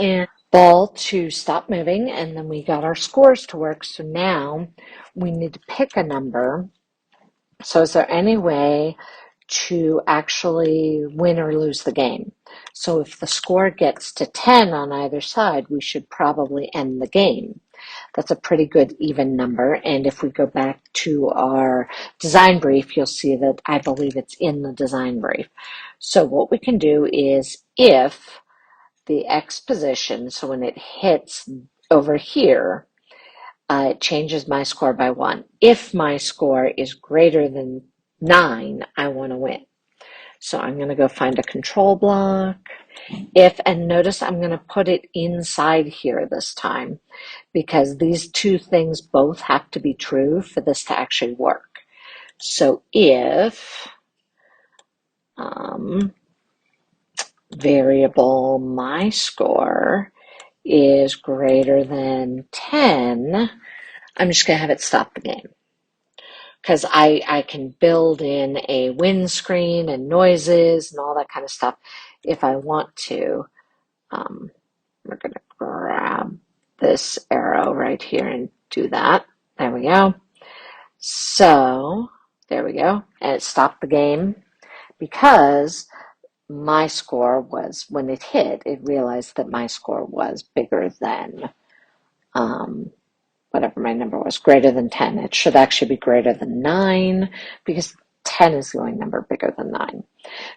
and ball to stop moving, and then we got our scores to work. So now we need to pick a number. So is there any way to actually win or lose the game? So if the score gets to 10 on either side, we should probably end the game. That's a pretty good even number. And if we go back to our design brief, you'll see that I believe it's in the design brief. So what we can do is if the X position, so when it hits over here, it changes my score by 1. If my score is greater than 9, I want to win. So I'm going to go find a control block. And notice I'm going to put it inside here this time, because these two things both have to be true for this to actually work. So if variable my score is greater than 10, I'm just going to have it stop the game. Because I can build in a win screen and noises and all that kind of stuff if I want to. We're going to grab this arrow right here and do that. There we go. So there we go. And it stopped the game because my score was, when it hit, it realized that my score was bigger than whatever my number was, greater than 10. It should actually be greater than 9 because 10 is the only number bigger than 9.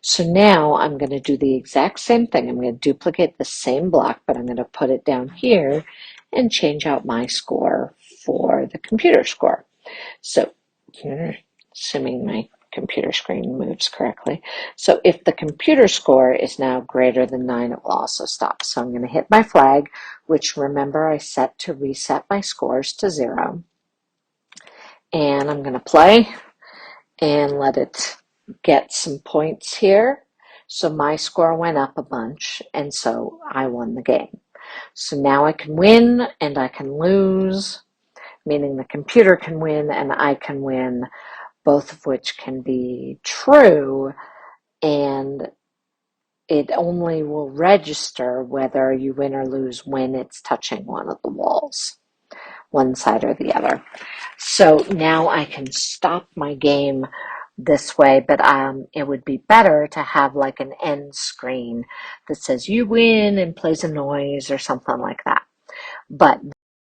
So now I'm going to do the exact same thing. I'm going to duplicate the same block, but I'm going to put it down here and change out my score for the computer score. So here, assuming my computer screen moves correctly. So if the computer score is now greater than 9, it will also stop. So I'm going to hit my flag, which remember I set to reset my scores to 0. And I'm going to play and let it get some points here. So my score went up a bunch, and so I won the game. So now I can win and I can lose, meaning the computer can win and I can win, both of which can be true, and it only will register whether you win or lose when it's touching one of the walls, one side or the other. So now I can stop my game this way, but it would be better to have like an end screen that says you win and plays a noise or something like that. But